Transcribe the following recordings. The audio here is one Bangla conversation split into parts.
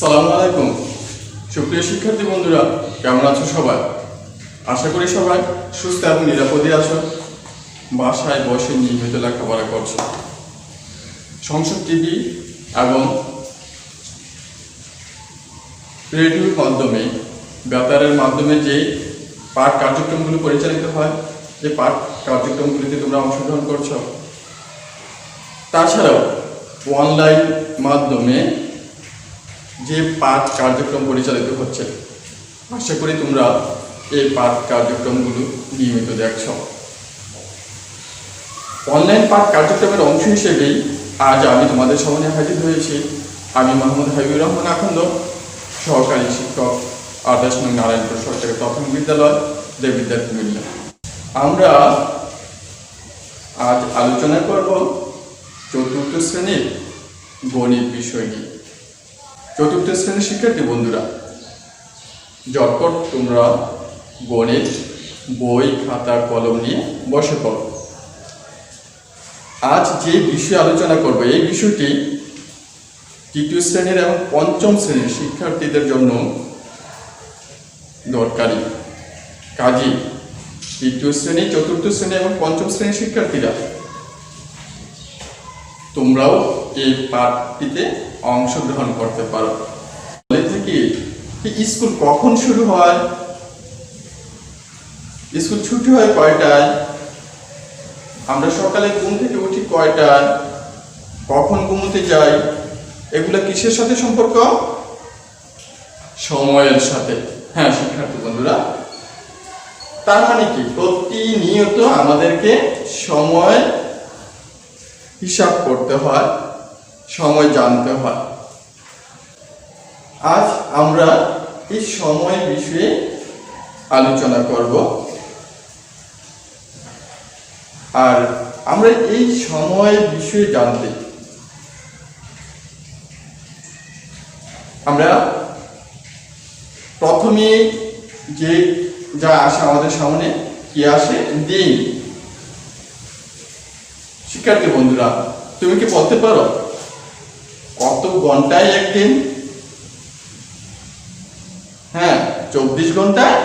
সালামু আলাইকুম সুপ্রিয় শিক্ষার্থী বন্ধুরা, কেমন আছো সবাই? আশা করি সবাই সুস্থ এবং নিরাপদে আছো। বাসায় বসে নিয়মিত লেখাপড়া করছো। সংসদ টিভি এবং রেডিওর মাধ্যমে বেতারের মাধ্যমে যে পাঠ কার্যক্রমগুলো পরিচালিত হয়, যে পাঠ কার্যক্রমগুলিতে তোমরা অংশগ্রহণ করছো, তাছাড়াও অনলাইন মাধ্যমে যে পাঠ কার্যক্রম পরিচালিত হচ্ছে, আশা করি তোমরা এই পাঠ কার্যক্রমগুলো নিয়মিত দেখছ। অনলাইন পাঠ কার্যক্রমের অংশ হিসেবেই আজ আমি তোমাদের সামনে হাজির হয়েছি। আমি মোহাম্মদ হাবিবুর রহমান আখন্দ, সহকারী শিক্ষক, 28 নং নারায়ণপুর সরকারি প্রাথমিক বিদ্যালয়, দেববিদ্যার কুমিল্লা। আমরা আজ আলোচনা করব চতুর্থ শ্রেণীর গণিত বিষয় নিয়ে। চতুর্থ শ্রেণীর শিক্ষার্থী বন্ধুরা, যখন তোমরা গণিত বই খাতা কলম নিয়ে বসে পড়ো। আজ যে বিষয়ে আলোচনা করব, এই বিষয়টি তৃতীয় শ্রেণীর এবং পঞ্চম শ্রেণীর শিক্ষার্থীদের জন্য দরকারি। কাজী তৃতীয় শ্রেণী, চতুর্থ শ্রেণী এবং পঞ্চম শ্রেণীর শিক্ষার্থীরা তোমরাও এই পাঠটিতে অংশগ্রহণ করতে পারো। বলে থাকি, স্কুল কখন শুরু হয়, স্কুল ছুটি হয় কয়টায়, আমরা সকালে ঘুম থেকে উঠি কয়টায়, কখন ঘুমোতে যাই, এগুলো কিসের সাথে সম্পর্ক? সময়ের সাথে। হ্যাঁ শিক্ষার্থী বন্ধুরা, তার মানে কি, প্রতিনিয়ত আমাদেরকে সময় হিসাব করতে হয়, সময় জানতে হয়। আজ আমরা এই সময় বিষয়ে আলোচনা করব। আর আমরা এই সময় বিষয়ে জানতে আমরা প্রথমে যা আসে আমাদের সামনে, কি আসে? দিন। শিক্ষার্থী বন্ধুরা, তুমি কি বলতে পারো কত ঘন্টায় একদিন? হ্যাঁ, 24 ঘন্টায়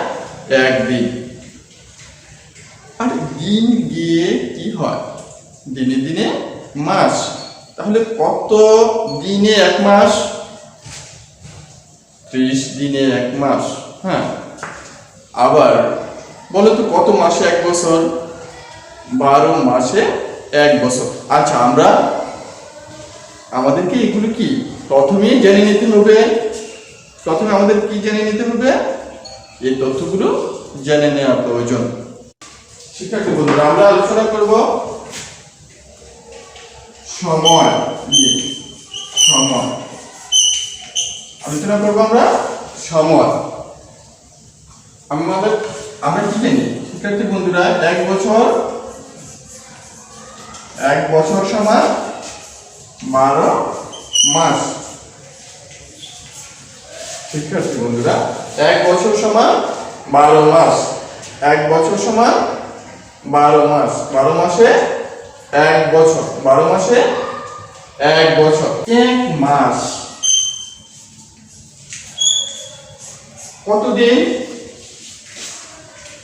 একদিন। আর দিন গিয়ে কি হয়? দিনে দিনে মাস। তাহলে কত দিনে এক মাস? 30 দিনে এক মাস। হ্যাঁ, আবার বলো তো কত মাসে এক বছর? 12 মাসে এক বছর। আচ্ছা, আমাদেরকে এগুলো কি প্রথমেই জেনে নিতে হবে? প্রথমে আমাদের কি জেনে নিতে হবে? এই তথ্যগুলো জেনে নেওয়া প্রয়োজন। শিক্ষার্থী বন্ধুরা, আমরা আলোচনা করব সময় নিয়ে। সময় আলোচনা করব আমরা সময়। আমরা কি জানি শিক্ষার্থী বন্ধুরা? এক বছর সমান 12 মাস। শিক্ষার্থী বন্ধুরা, এক বছর সমান 12 মাস। এক বছর সমান 12 মাস। 12 মাসে এক বছর। 12 মাসে এক বছর। এক মাস কত দিন?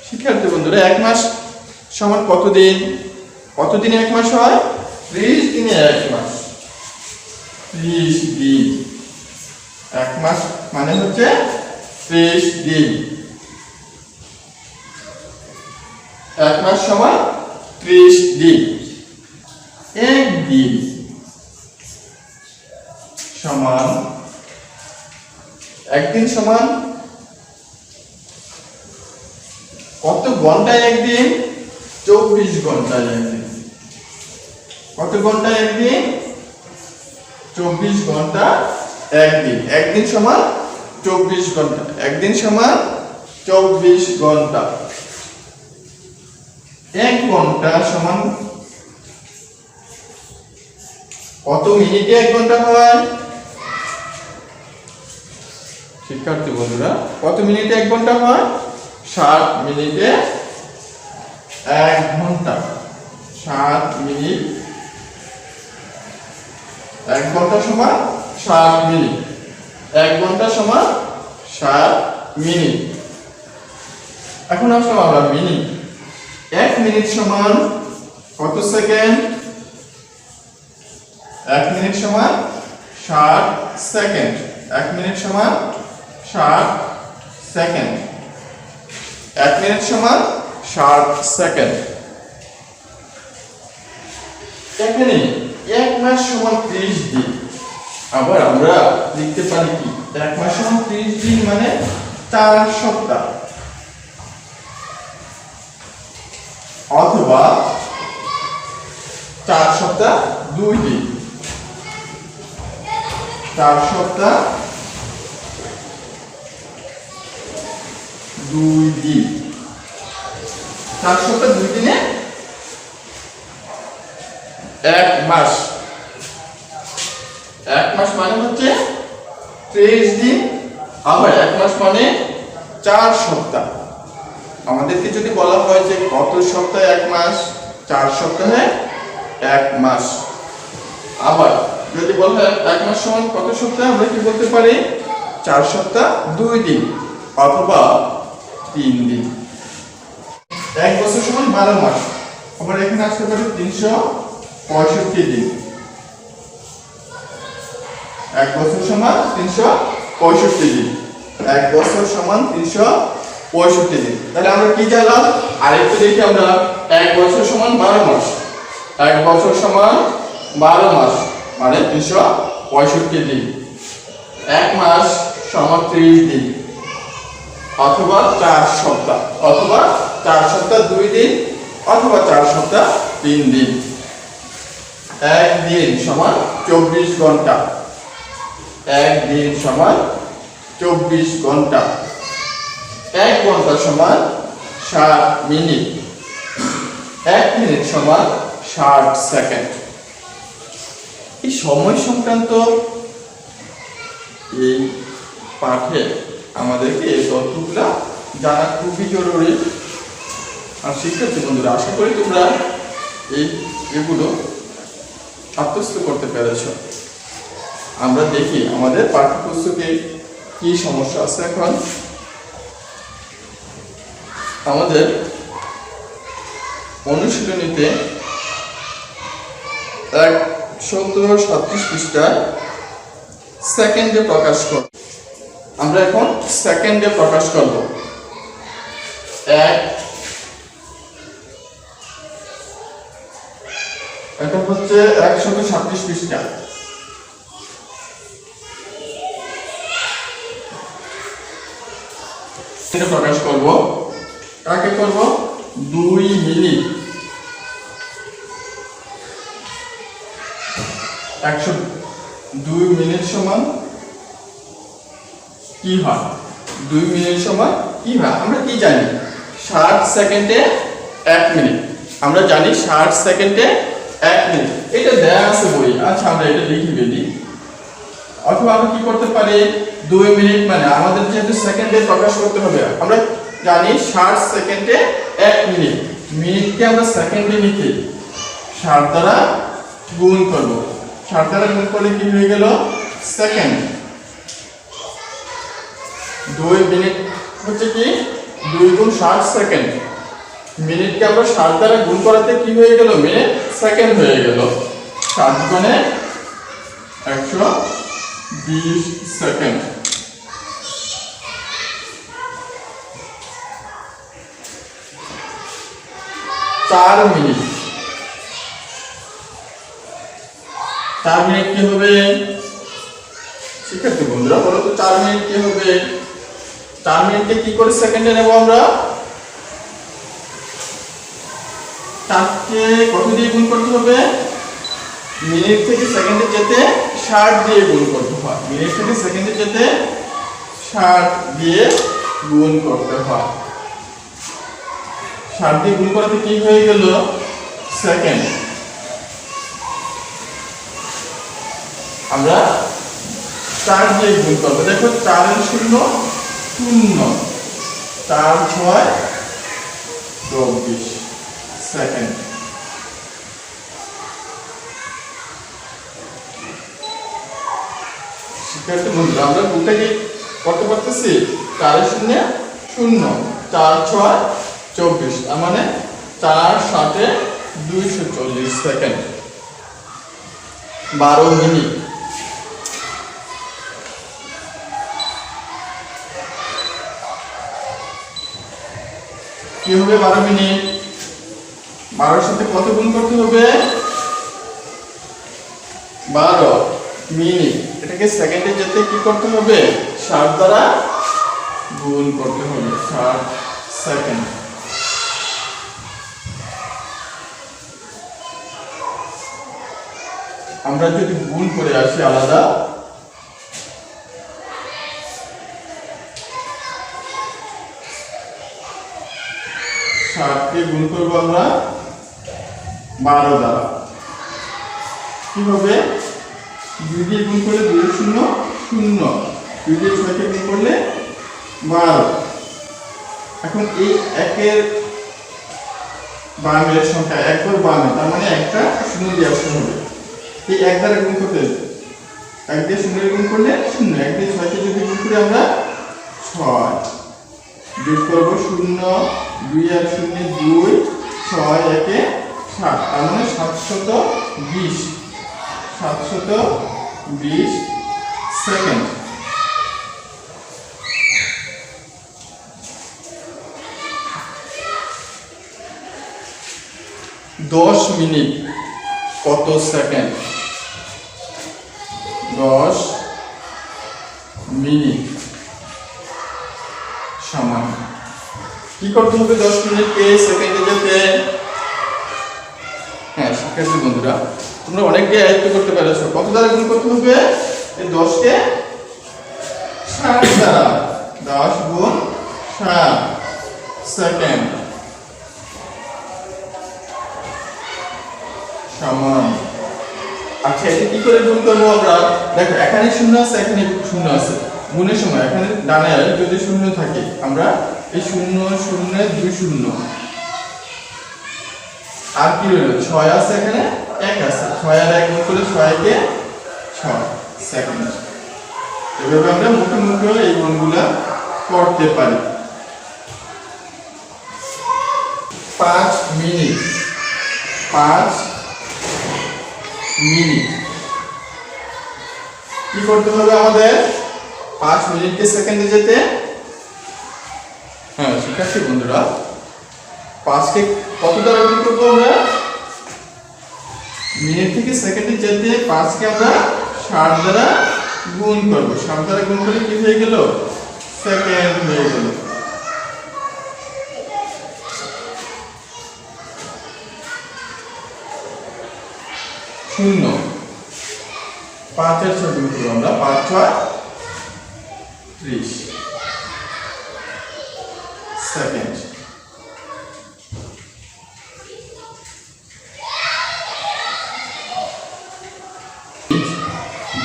শিক্ষার্থী বন্ধুরা, এক মাস সমান কত দিন? কত দিনে এক মাস হয়? 30 দিনে এক মাস। 30 দিন। এক মাস মানে হচ্ছে 30 দিন। এক মাস সমান 30 দিন। একদিন সমান, একদিন সমান কত ঘন্টায় একদিন? 24 ঘন্টায় একদিন। কত ঘন্টায় একদিন? 24 ঘন্টা একদিন। একদিন সমান 24 ঘন্টা। একদিন সমান 24 ঘন্টা। এক ঘন্টা সমান কত মিনিটে এক ঘন্টা হয়? শিক্ষার্থী বন্ধুরা, কত মিনিটে এক ঘন্টা হয়? 60 মিনিটে এক ঘন্টা। 60 মিনিট এক ঘন্টা সমান 60 মিনিট। 1 ঘন্টা সমান 60 মিনিট। এখন আসলাম আমরা মিনিট। 1 মিনিট সমান কত সেকেন্ড? 1 মিনিট সমান 60 সেকেন্ড। 1 মিনিট সমান 60 সেকেন্ড। 1 মিনিট সমান 60 সেকেন্ড। এখানে 1 মাস সমান 30 দিন। আবার আমরা লিখতে পারি কি 1 মাস সমান 30 দিন মানে 4 সপ্তাহ, অথবা 4 সপ্তাহ 2 দিন। 4 সপ্তাহ 2 দিন। 4 সপ্তাহ 2 দিনে 1 মাস। 1 মাস মানে হচ্ছে 30 দিন, আবার 1 মাস মানে 4 সপ্তাহ। আমাদেরকে যদি বলা হয় যে কত সপ্তাহে 1 মাস, 4 সপ্তাহে 1 মাস। আবার যদি বলা হয় 1 মাস সমান কত সপ্তাহ, আমরা কি বলতে পারি 4 সপ্তাহ 2 দিন অথবা 3 দিন। 1 বছর সমান 12 মাস। আবার এখানে আসতে পারে 365 দিন। 1 বছর সমান 365 দিন। 1 বছর সমান 365 দিন। তাহলে আমরা কি জানলাম? আরেকটু দেখি আমরা। 1 বছর সমান 12 মাস। 1 বছর সমান 12 মাস মানে 365 দিন। 1 মাস সমান 30 দিন অথবা 4 সপ্তাহ, অথবা 4 সপ্তাহ 2 দিন অথবা 4 সপ্তাহ 3 দিন। 1 দিন সমান 24 ঘন্টা। 1 দিন সমান 24 ঘন্টা। 1 ঘন্টা সমান 60 মিনিট। 1 মিনিট সমান 60 সেকেন্ড। এই সময় সংক্রান্ত এই পাঠে আমাদেরকে এই তথ্যগুলো জানা খুবই জরুরি। আর শিক্ষার্থী বন্ধুরা, আশা করি তোমরা এগুলো আত্মস্থ করতে পেরেছ। আমরা দেখি আমাদের পাঠ্যপুস্তকে কি সমস্যা আছে। এখন আমাদের অনুশীলনীতে 137 পৃষ্ঠায় সেকেন্ডে প্রকাশ করব। আমরা এখন সেকেন্ডে প্রকাশ করব। এটা হচ্ছে 136 পৃষ্ঠা। এটা প্রকাশ করব। কাকে করব? 2 মিনিট। 2 মিনিট সমান কি হয়? 2 মিনিট সমান কি হয়? আমরা কি জানি? 60 সেকেন্ডে 1 মিনিট। আমরা জানি 60 সেকেন্ডে 1 মিনিট। এটা দেয়া আছে বই। আচ্ছা, আমরা এটা লিখে ফেলি। অথবা আমরা কি করতে পারি? 2 মিনিট মানে আমাদের যেহেতু সেকেন্ডে প্রকাশ করতে হবে, আমরা জানি 60 সেকেন্ডে 1 মিনিট। মিনিটকে আমরা সেকেন্ডে লিখি 60 দ্বারা গুণ করব। 60 দ্বারা গুণ করলে কি হয়ে গেল? সেকেন্ড। 2 মিনিট হচ্ছে কি 2 গুণ 60 সেকেন্ড। মিনিটকে আমরা 60 দ্বারা গুণ করাতে কি হয়ে গেল? মিনিট সেকেন্ড হয়ে গেল। 60 গুণে 120 সেকেন্ড। 4 মিনিট। 4 মিনিট কি হবে? শিক্ষার্থী বন্ধুরা বলো তো 4 মিনিট কি হবে? 4 মিনিটকে কি করে সেকেন্ডে নেব আমরা? 4কে কত দিয়ে গুণ করতে হবে? মিনিট থেকে সেকেন্ডে যেতে 60 দিয়ে গুণ করতে হয়। মিনিট থেকে সেকেন্ডে যেতে 60 দিয়ে গুণ করতে হয়। 60 দিয়ে গুণ করাতে কি হয়ে গেল? সেকেন্ড। আমরা 4 দিয়ে গুণ করব। দেখো 4 এর 0 0, 4 6 24 সেকেন্ড। শিক্ষার্থী বন্ধুরা আমরা গুণটা কি করতে পারতেছি? 4 শূন্য 0, 4 6 24, তার মানে 4 7 240 সেকেন্ড, 12 মিনিট। কি হবে 12 মিনিট? 12 সাথে কত গুণ করতে হবে? 12 মিনিট। এটাকে সেকেন্ডে যেতে কি করতে হবে? 60 দ্বারা গুণ করতে হবে, 60 সেকেন্ড। আমরা যদি গুণ করে আসি আলাদা, কে গুণ করবো আমরা 12 দ্বারা, কি হবে? 2 দিয়ে গুণ করলে 2 0 0, 2 দিয়ে 6 কে গুণ করলে 12। এখন এই একের বামের সংখ্যা একবার বামে, তার মানে একটা 0 দিয়ে আসতে হবে। এই 1 দ্বারা গুণ করতে হবে, 1 দিয়ে 0 গুণ করলে 0, 1 দিয়ে 6 কে যদি গুণ করি আমরা 6, যোগ করবো 0, 2 আর 0 2, 6 একে 7, তার মানে 720 সেকেন্ড। দশ মিনিট কত সেকেন্ড? 10 মিনিট সমান কি করতে হবে? 10 মিনিটকে সেকেন্ডে যেতে। হ্যাঁ শিক্ষার্থী বন্ধুরা, তোমরা অনেকটাই আয়ত্ত করতে পেরেছো। কত দ্বারা গুণ করতে হবে? এই 10 কে 60 দ্বারা, 10 গুণ 60 সেকেন্ড সমান। আচ্ছা এটা কি করে গুণ করবো আমরা? দেখো এখানে 0 আছে, এখানে 0 আছে, গুণের সময় এখানে ডানে যদি 0 থাকে আমরা এই 0 0 2 0, আর কি রইল? 6 আছে, এখানে 1 আছে, 6 আর 1 গুণ করে 6 কে 6 সেকেন্ড। এভাবে আমরা মুখে মুখে এই গুণগুলা করতে পারি। 5 মিনিট, 5 মিনিট কি করতে হবে আমাদের? 5 মিনিটকে সেকেন্ডে যেতে। হ্যাঁ শিক্ষার্থী বন্ধুরা, 5 কে কত দ্বারা গুণ করবো আমরা? মিনিট থেকে সেকেন্ডে যেতে 5 কে আমরা 60 দ্বারা গুণ করবো। 60 দ্বারা গুণ করে কি হয়ে গেল? সেকেন্ড হয়ে গেল। শূন্য 5 এর 6 গুণ করবো আমরা, 5 6 30 সেকেন্ড।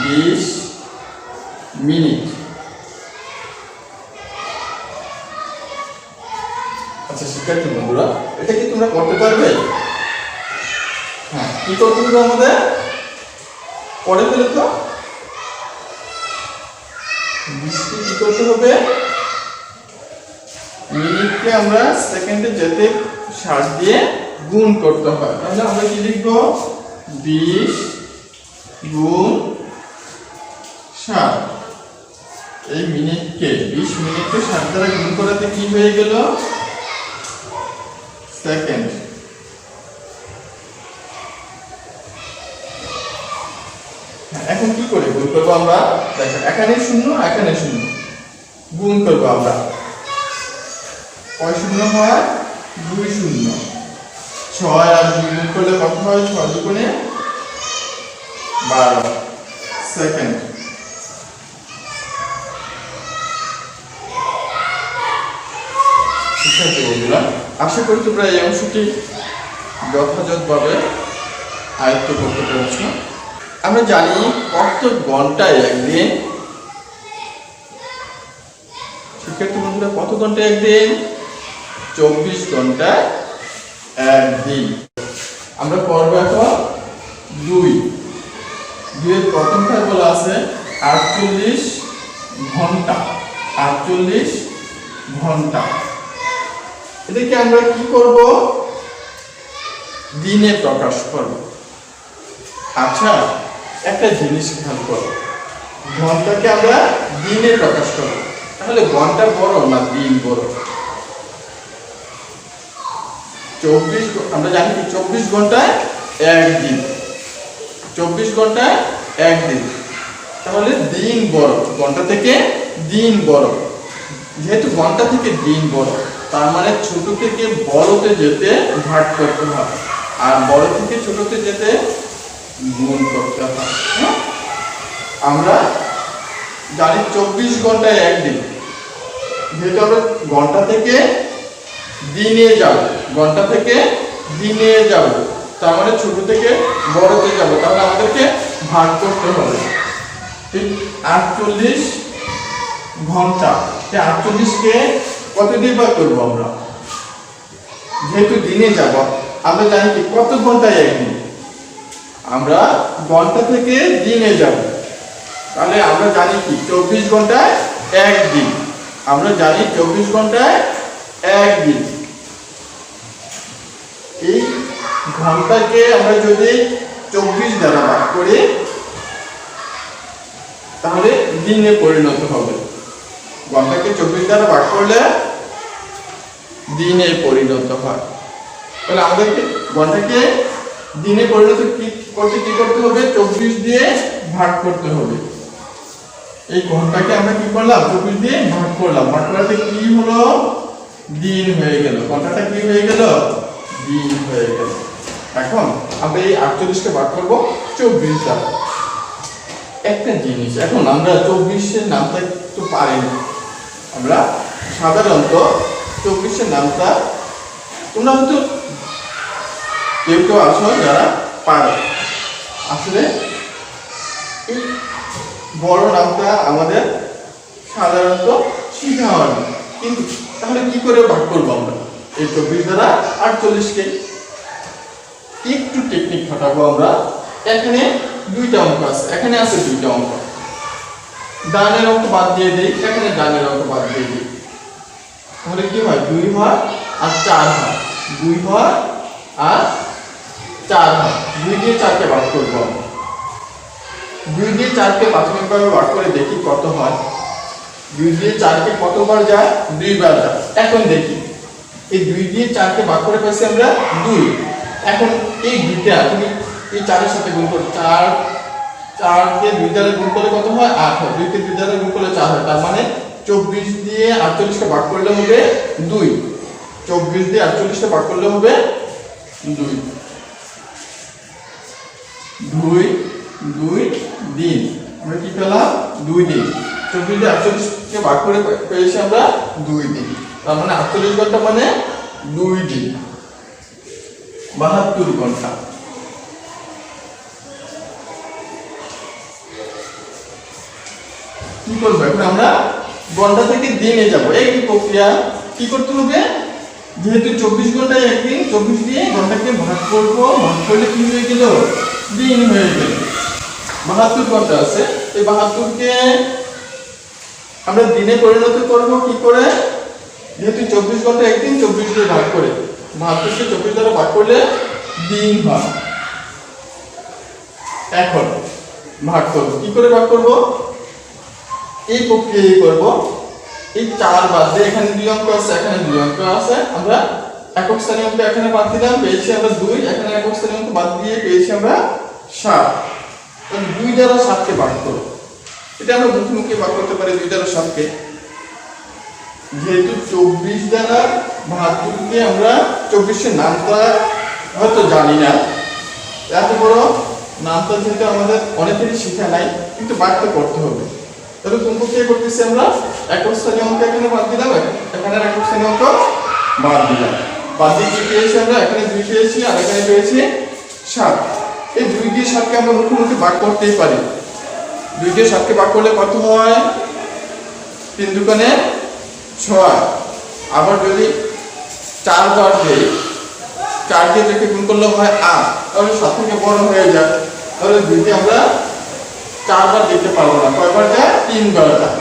20 মিনিট। আচ্ছা শিক্ষার্থী বন্ধুরা, এটা কি তোমরা করতে পারবে? হ্যাঁ কি করতে হবে আমাদের? পরে ফেলে তো 20 কে কি করতে হবে? মিনিটকে আমরা সেকেন্ডে যেতে 60 দিয়ে গুণ করতে হয়। তাহলে আমরা কি লিখবো? 20 গুণ 60। এই মিনিটকে 20 মিনিটকে 60 দ্বারা গুণ করাতে কি হয়ে গেল? সেকেন্ড। এখন কি করে গুণ করবো আমরা? দেখো এখানে 0 এখানে 0, গুণ করবো আমরা। কয় 0 হয়? 2 0, 6 আর 2 গুণ করলে কত হয়? 6 দুগুণে 12 সেকেন্ড। শিক্ষার্থী বন্ধুরা, আশা করি তোমরা এই অংশটি যথাযথভাবে আয়ত্ত করতে পেরেছ। আমরা জানি কত ঘন্টায় একদিন? শিক্ষার্থী বন্ধুরা, কত ঘন্টায় একদিন? 24 ঘন্টায় একদিন। আমরা পড়বো এখন 2 এর প্রথমটায় বলা আছে 48 ঘন্টা, 48 ঘন্টা। এটাকে আমরা কি করব, দিনে প্রকাশ করব। আচ্ছা, একটা জিনিস খেয়াল করো, ঘন্টাকে আমরা দিনে প্রকাশ করব, তাহলে ঘন্টা বড় না দিন বড়? 24, আমরা জানি কি 24 ঘন্টায় একদিন, 24 ঘন্টায় একদিন, তাহলে দিন বড়, ঘন্টা থেকে দিন বড়। যেহেতু ঘন্টা থেকে দিন বড়, তার মানে ছোট থেকে বড়তে যেতে ভাগ করতে হয়, আর বড় থেকে ছোটতে যেতে গুণ করতে হয়। আমরা জানি 24 ঘন্টায় একদিন, যেহেতু আমরা ঘন্টা থেকে দিনে যাব, ঘন্টা থেকে দিনে যাব, তার মানে ছোট থেকে বড়তে যাব, তাহলে আমাদেরকে ভাগ করতে হবে। ঠিক 48 ঘন্টা, 48কে কত দিয়ে ভাগ করবো আমরা? যেহেতু দিনে যাব, আমরা জানি কি কত ঘন্টায় একদিন, আমরা ঘন্টা থেকে দিনে যাব, তাহলে আমরা জানি কি 24 ঘন্টায় একদিন, আমরা জানি 24 ঘন্টায় একদিন। এই ঘন্টাকে আমরা যদি 24 দ্বারা ভাগ করি, তাহলে দিনে পরিণত হবে। ঘন্টাকে 24 দ্বারা ভাগ করলে দিনে পরিণত হয়। তাহলে আমাদেরকে ঘন্টাকে দিনে পরিণত কি করতে হবে? 24 দিয়ে ভাগ করতে হবে। এই ঘন্টাকে আমরা কি করলাম? 24 দিয়ে ভাগ করলাম, ভাগ করতে কি হলো? দিন হয়ে গেল। ঘন্টাটা কি হয়ে গেল? দিন হয়ে গেল। এখন আমরা এই 48কে ভাগ করব 24 দ্বারা। একটা জিনিস, এখন আমরা 24-এর নামটা একটু পারি না। আমরা সাধারণত 24-এর নামটা, তোমরা হয়তো কেউ কেউ আছো যারা পারো, আসলে এই বড় নামটা আমাদের সাধারণত শিখা হয় না। কিন্তু তাহলে কি করে ভাগ করবো আমরা এই 24 দ্বারা 48কে? একটু টেকনিক খাটাবো আমরা। এখানে দুইটা অঙ্ক আছে, এখানে আছে দুইটা অঙ্ক, ডানের অঙ্ক বাদ দিয়ে দিই, এখানে ডানের অঙ্ক বাদ দিয়ে দিই, তাহলে কি হয়? 2 হয় আর 4 হয়, 2 হয় আর 4 হয়। 2 দিয়ে 4কে ভাগ করবো আমরা। 2 দিয়ে 4কে প্রাথমিকভাবে ভাগ করে দেখি কত হয়। 2 দিয়ে 4কে কতবার যায়? 2 বার যায়। এখন দেখি এই 2 দিয়ে 4কে ভাগ করে পাইছি আমরা 2। এখন এই দুইটা তুমি এই 4-এর সাথে গুণ করো, 4কে 2 দ্বারা গুণ করলে কত হয়? 8 হয়। 2কে 2 দ্বারা গুণ করলে 4 হয়। তার মানে 24 দিয়ে 48কে ভাগ করলে হবে 2। 24 দিয়ে 48কে ভাগ করলে হবে 2। 2 দিন, আমরা কি পেলাম? 2 দিন। 24 দিয়ে 48কে ভাগ করে পেয়েছি আমরা 2 দিন। তার মানে 48 ঘন্টা মানে 2 দিন, 72 ঘন্টা। কি করবো এখন? আমরা ঘন্টা থেকে দিনে যাব। এই প্রক্রিয়া কি করতে হবে? যেহেতু 24 ঘন্টায় একদিন, 24 দিয়ে ঘন্টাকে ভাগ করব, ভাগ করলে কি হয়ে গেল? দিন হয়ে গেল। 72 ঘন্টা আছে, এই 72কে আমরা দিনে পরিণত করব কি করে? যেহেতু 24 ঘন্টা একদিন, 24 দিয়ে ভাগ করে 72কে 24 দ্বারা ভাগ করলে দিন হয়। এখন ভাগ করব, কি করে ভাগ করব? এই প্রক্রিয়া করব। এই 4 বাদ দিয়ে এখানে 2 অঙ্ক আছে, এখানে 2 অঙ্ক আছে, আমরা একক স্থানীয় অঙ্ক এখানে বাদ দিলাম, পেয়েছি আমরা 2। এখানে একক স্থানীয় অঙ্ক বাদ দিয়ে পেয়েছি আমরা 7। তাহলে 2 দ্বারা 7কে ভাগ করব। এটা আমরা মুখে ভাগ করতে পারি 2 দ্বারা 7কে। যেহেতু 24 দ্বারা 72কে আমরা 24-এর নামটা হয়তো জানি না, এত বড় নামটা যেহেতু আমাদের অনেকেরই শিখা নাই, কিন্তু বাড়তে করতে হবে। তাহলে কোন প্রক্রিয়া করতেছি আমরা? একক স্থানীয় অঙ্ক এখানে বাদ দিলাম, এখানে একক স্থানীয় অঙ্ক বাদ দিলাম, বাদ দিয়ে কি পেয়েছি আমরা? এখানে 2 পেয়েছি আর এখানে পেয়েছি 7। এই 2 দিয়ে 7কে আমরা মুখে ভাগ করতেই পারি। 2 দিয়ে 7কে ভাগ করলে কত হয়? 3 দুগুণে 6। আবার যদি 4 বার দেই, 4 দিয়ে দেখে গুণ করলে হয় 8, তাহলে 7 থেকে বড় হয়ে যায়। তাহলে 2 দিয়ে আমরা 4বার দিতে পারবো না। কয়বার যায়? 3বার যায়।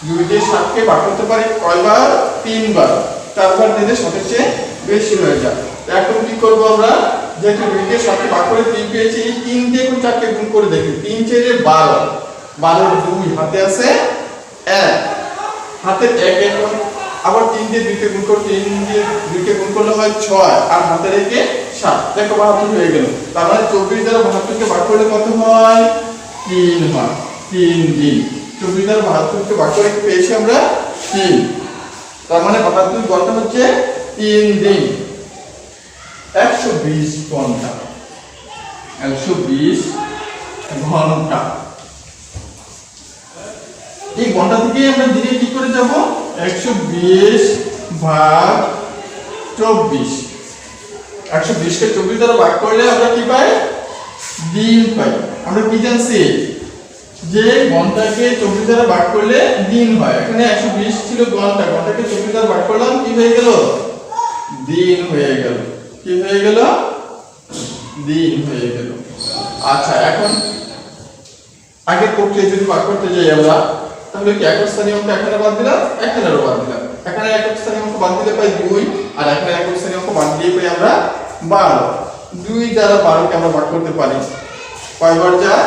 2 দিয়ে 7কে ভাগ করতে পারি কয়বার? 3বার। 4বার দিলে 7-এর চেয়ে বেশি হয়ে যায়। এখন কি করব আমরা? যেহেতু 2 দিয়ে 7কে ভাগ করে 3 পেয়েছি, এই 3 দিয়ে এখন 4কে গুণ করে দেখি। 3 4 12, 12 2 হাতে আছে 1, হাতে 1 এখন আবার 3 দিয়ে 2 কে গুণ করে 3 দিয়ে 2 কে গুণ করলে হয় 6 আর হাতে রেখে 7। দেখো 72 হয়ে গেল। তার মানে 24 দ্বারা 72 কে ভাগ করলে কত হয়? 3 হয়। 3 দিন। 24 দ্বারা 72 কে ভাগ করে পেয়েছি আমরা 3। তার মানে 72 ঘন্টা হচ্ছে 3 দিন। 120 ঘন্টা। 120 ঘন্টা। এই ঘন্টা থেকে আমরা দিনে কি করে যাব? 120 ভাগ 24। 120 কে 24 দ্বারা ভাগ করলে আমরা কি পাই? দিন পাই। আমরা কি জানছি? যে ঘন্টাকে 24 দ্বারা ভাগ করলে দিন হয়। এখানে 120 ছিল ঘন্টা, ঘন্টাকে 24 দ্বারা ভাগ করলাম, কি হয়ে গেল? দিন হয়ে গেল। কি হয়ে গেল? দিন হয়ে গেল। আচ্ছা, এখন আগে প্রক্রিয়া যদি ভাগ করতে যাই আমরা, তাহলে কি একক স্থানীয় অঙ্ক এখানে বাদ দিলাম, এখানেও বাদ দিলাম। এখানে একক স্থানীয় অঙ্ক বাদ দিলে পাই 2, আর এখানে একক স্থানীয় অঙ্ক বাদ দিয়ে পাই আমরা 12। 2 দ্বারা 12 কে আমরা ভাগ করতে পারি কয়বার যায়?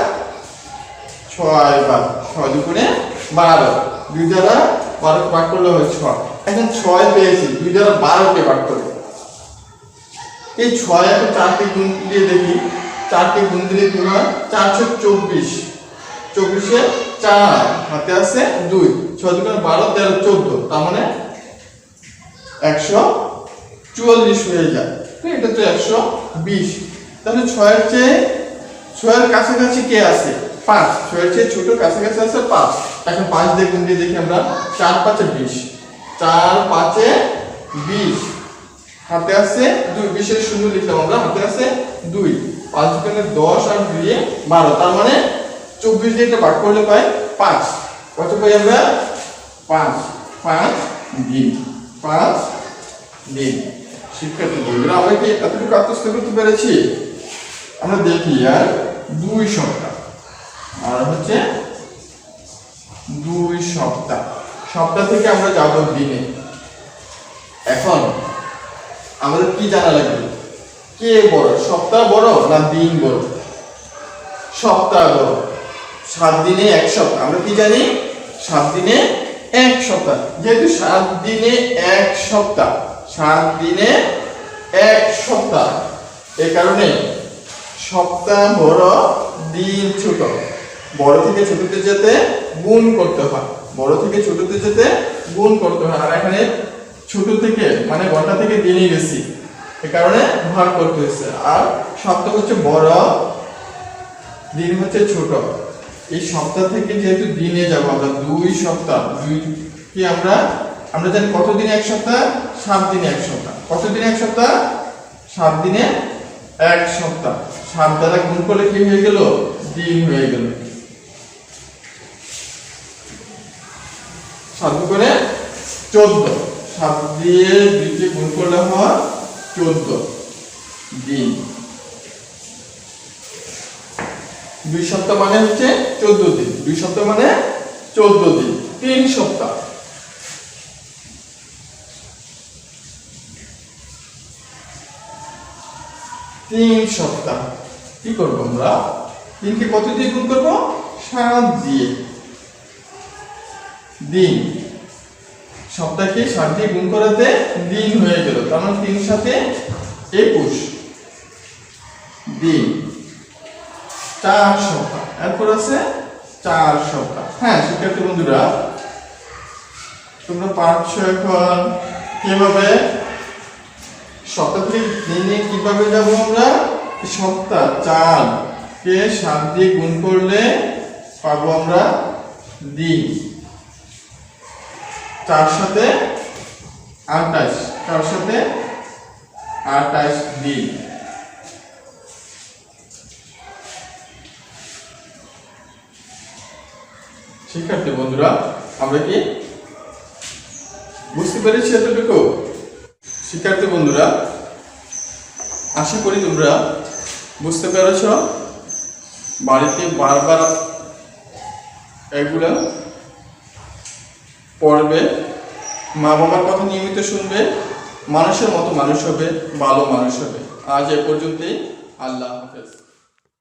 6 বার। 6 দুগুণে 12। 2 দ্বারা 12 কে ভাগ করলে হয় 6। এখন 6 পেয়েছি, 2 দ্বারা 12 কে ভাগ করে এই 6 এখন 4 কে গুণ দিয়ে দেখি। 4 কে গুণ দিলে কি হয়? 424। 24 এ 4 হাতে আছে 2। 6 দুগুণে 12, 13 14। তার মানে 144 হয়ে যায়। এটা তো 120। তাহলে 6 এর চেয়ে 6 এর কাছাকাছি কে আছে? 5। 6 এর চেয়ে ছোট কাছাকাছি আছে 5। এখন 5 দিয়ে গুণ দিয়ে দেখি আমরা। 4 5 এ 20। 4 5 এ 20। হাতে আছে 2। 20 এর শূন্য লিখলাম আমরা, হাতে আছে 2। 5 দুগুণে 10 আর 2 এ 12। তার মানে 24 দিয়ে এটা ভাগ করলে পাই 5। কত পাই আমরা? 5। 5 দিন। 5 দিন। শিক্ষার্থী বন্ধুরা, আমরা কি এতটুকু আত্মস্থ করতে পেরেছি? আমরা দেখি আর 2 সপ্তাহ, আর হচ্ছে 2 সপ্তাহ। সপ্তাহ থেকে আমরা যাব দিনে। এখন আমাদের কি জানা লাগবে? কে বড়? সপ্তাহ বড় না দিন বড়? সপ্তাহ বড়। 7 দিনে 1 সপ্তাহ। আমরা কি জানি? 7 দিনে 1 সপ্তাহ। যেহেতু 7 দিনে 1 সপ্তাহ, 7 দিনে 1 সপ্তাহ, এই কারণে সপ্তাহ বড়, দিন ছোট। বড় থেকে ছোটতে যেতে গুণ করতে হয়। বড় থেকে ছোটতে যেতে গুণ করতে হয়। আর এখানে ছোট থেকে মানে ঘন্টা থেকে দিনে গেছি, এই কারণে ভাগ করতে হয়েছে। আর সপ্তাহ হচ্ছে বড়, দিন হচ্ছে ছোট। এই সপ্তাহ থেকে যেহেতু দিনে যাব আমরা 2 সপ্তাহ। 2 কি আমরা জানি কত দিনে 1 সপ্তাহ? 7 দিনে 1 সপ্তাহ। কত দিনে 1 সপ্তাহ? 7 দিনে 1 সপ্তাহ। 7 দ্বারা গুণ করলে কি হয়ে গেল? দিন হয়ে গেল। 7 করে 14। 7 দিয়ে 2 কে গুণ করলে হয় 14 দিন। 2 সপ্তাহ মানে হচ্ছে 14 দিন। 2 সপ্তাহ মানে 14 দিন। 3 সপ্তাহ। 3 সপ্তাহ কি করব আমরা? 3 কে কত দিয়ে গুণ করব? 7 দিয়ে। দিন। সপ্তাহকে 7 দিয়ে গুণ করাতে দিন হয়ে গেল। তার মানে 3 সাথে 21 দিন। 4 সপ্তাহ। এরপর আছে 4 সপ্তাহ। হ্যাঁ শিক্ষার্থী বন্ধুরা, তোমরা পারছো এখন কিভাবে সপ্তাহ থেকে দিনে কিভাবে যাব আমরা? সপ্তাহ 4 কে 7 দিয়ে গুণ করলে পাবো আমরা দিন। 4 সাথে 28। 4 সাথে 28 দিন। শিক্ষার্থী বন্ধুরা, আমরা কি বুঝতে পেরেছি এতটুকু? শিক্ষার্থী বন্ধুরা, আশা করি তোমরা বুঝতে পেরেছ। বাড়িতে বারবার এগুলা পড়বে, মা বাবার কথা নিয়মিত শুনবে, মানুষের মতো মানুষ হবে, ভালো মানুষ হবে। আজ এ পর্যন্তই। আল্লাহ হাফেজ।